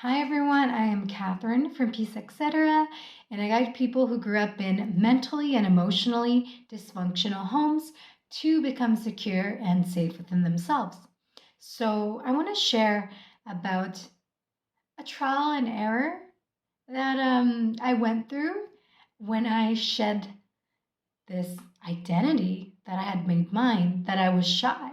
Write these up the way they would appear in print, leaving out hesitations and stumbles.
Hi everyone, I am Catherine from Peace Etc. and I guide people who grew up in mentally and emotionally dysfunctional homes to become secure and safe within themselves. So I want to share about a trial and error that I went through when I shed this identity that I had made mine, that I was shy.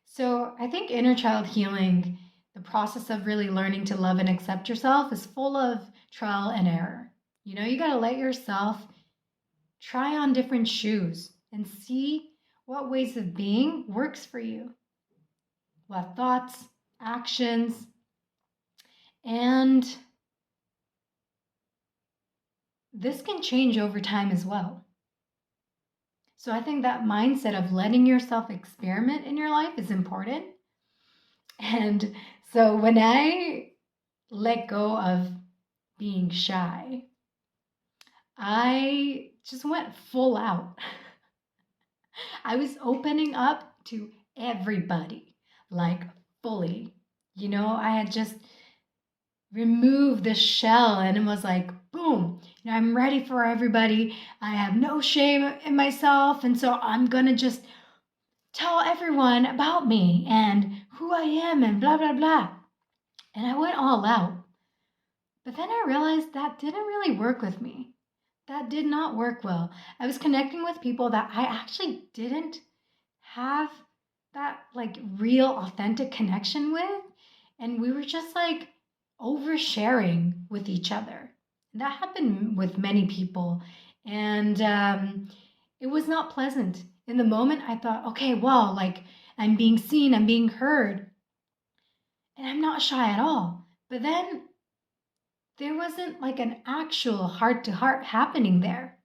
So I think inner child healing, the process of really learning to love and accept yourself, is full of trial and error. You got to let yourself try on different shoes and see what ways of being works for you, what thoughts, actions, and this can change over time as well. So I think that mindset of letting yourself experiment in your life is important. And so when I let go of being shy, I just went full out. I was opening up to everybody, like fully. I had just removed the shell and it was like, boom, I'm ready for everybody. I have no shame in myself. And so I'm going to just tell everyone about me and who I am and blah, blah, blah. And I went all out. But then I realized that didn't really work with me. That did not work well. I was connecting with people that I actually didn't have that like real authentic connection with. And we were just like oversharing with each other. That happened with many people. And it was not pleasant. In the moment, I thought, okay, well, like I'm being seen, I'm being heard. And I'm not shy at all. But then there wasn't like an actual heart to heart happening there.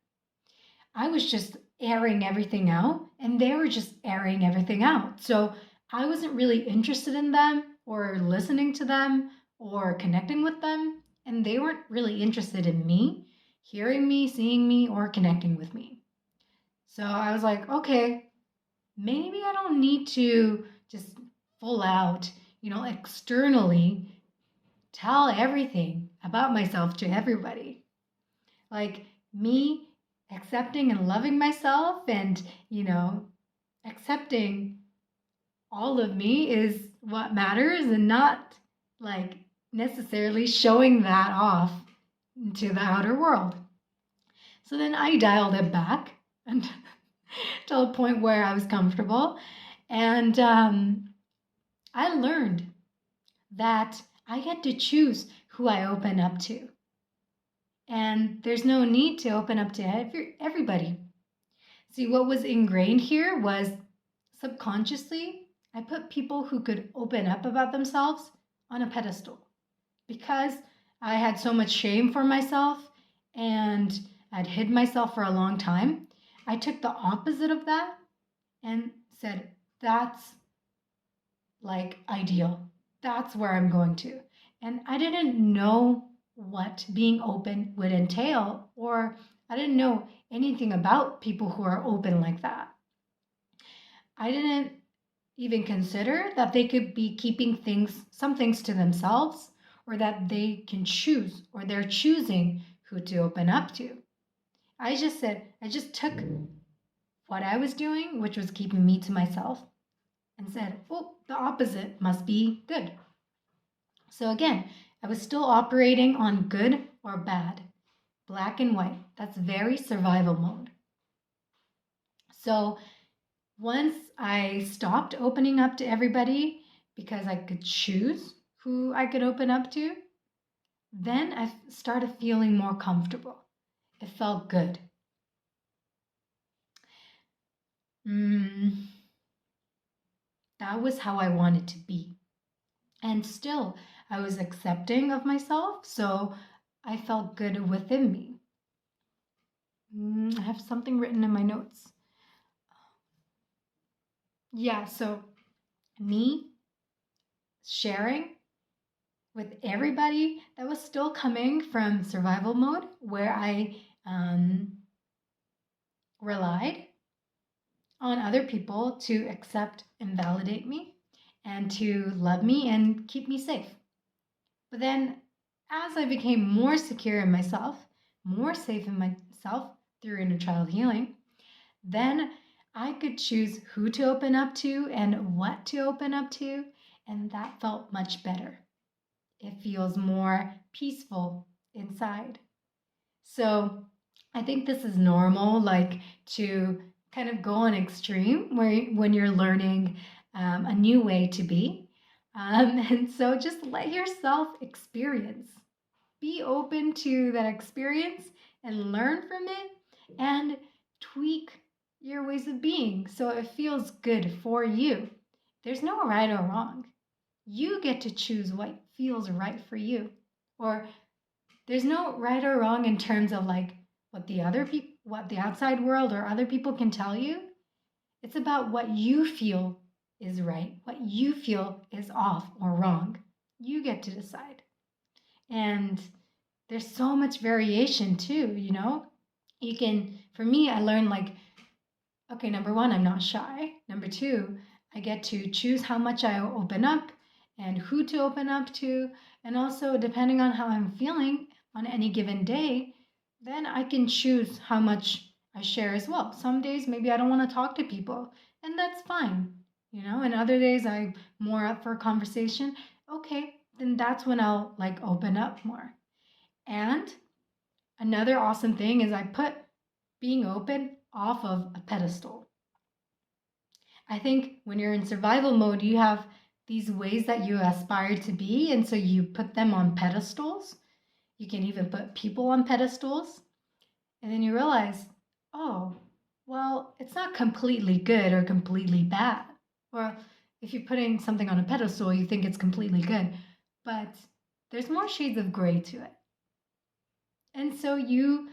I was just airing everything out and they were just airing everything out. So I wasn't really interested in them or listening to them or connecting with them. And they weren't really interested in me, hearing me, seeing me, or connecting with me. So I was like, okay, maybe I don't need to just full out, externally tell everything about myself to everybody. Like me accepting and loving myself and, accepting all of me is what matters and not like necessarily showing that off to the outer world. So then I dialed it back and to a point where I was comfortable. And I learned that I get to choose who I open up to. And there's no need to open up to everybody. See, what was ingrained here was subconsciously, I put people who could open up about themselves on a pedestal because I had so much shame for myself and I'd hid myself for a long time. I took the opposite of that and said, that's like ideal. That's where I'm going to. And I didn't know what being open would entail, or I didn't know anything about people who are open like that. I didn't even consider that they could be keeping some things to themselves, or that they can choose, or they're choosing who to open up to. I just took what I was doing, which was keeping me to myself, and said, oh, the opposite must be good. So again, I was still operating on good or bad, black and white. That's very survival mode. So once I stopped opening up to everybody because I could choose who I could open up to, then I started feeling more comfortable. It felt good. That was how I wanted to be. And still, I was accepting of myself, so I felt good within me. I have something written in my notes. Yeah, so me sharing with everybody, that was still coming from survival mode where I relied on other people to accept and validate me and to love me and keep me safe. But then as I became more secure in myself, more safe in myself through inner child healing, then I could choose who to open up to and what to open up to, and that felt much better. It feels more peaceful inside. So I think this is normal, like to kind of go on extreme where when you're learning a new way to be. And so just let yourself experience. Be open to that experience and learn from it and tweak your ways of being so it feels good for you. There's no right or wrong. You get to choose what feels right for you. Or there's no right or wrong in terms of like what the outside world or other people can tell you. It's about what you feel is right, what you feel is off or wrong. You get to decide. And there's so much variation too, you know? You can, for me, I learned like, okay, number one, I'm not shy. Number two, I get to choose how much I open up and who to open up to. And also, depending on how I'm feeling on any given day, then I can choose how much I share as well. Some days, maybe I don't want to talk to people, and that's fine, you know? And other days, I'm more up for a conversation. Okay, then that's when I'll like open up more. And another awesome thing is I put being open off of a pedestal. I think when you're in survival mode, you have these ways that you aspire to be, and so you put them on pedestals. You can even put people on pedestals, and then you realize, oh, well, it's not completely good or completely bad. Or if you're putting something on a pedestal, you think it's completely good, but there's more shades of gray to it. And so you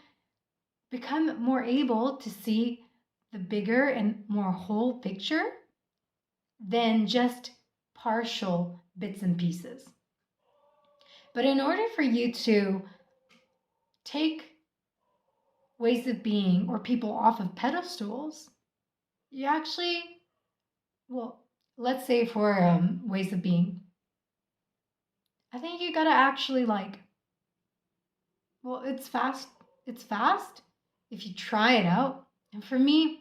become more able to see the bigger and more whole picture than just partial bits and pieces. But in order for you to take ways of being or people off of pedestals, you actually, well, let's say for ways of being, I think you gotta actually like, well, it's fast. It's fast if you try it out. And for me,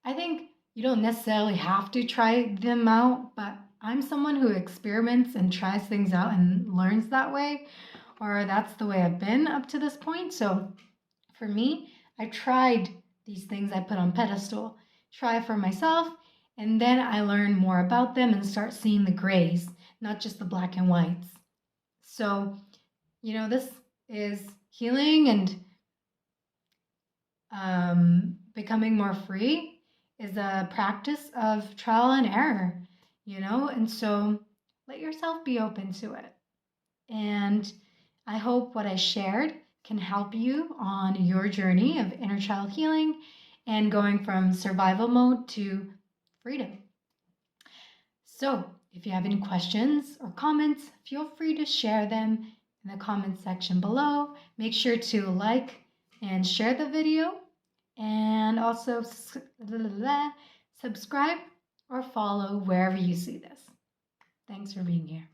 I think you don't necessarily have to try them out, but I'm someone who experiments and tries things out and learns that way, or that's the way I've been up to this point. So for me, I tried these things I put on pedestal, try for myself, and then I learn more about them and start seeing the grays, not just the black and whites. So, you know, this is healing and becoming more free is a practice of trial and error, you know? And so let yourself be open to it. And I hope what I shared can help you on your journey of inner child healing and going from survival mode to freedom. So if you have any questions or comments, feel free to share them in the comment section below. Make sure to like and share the video, and also subscribe or follow wherever you see this. Thanks for being here.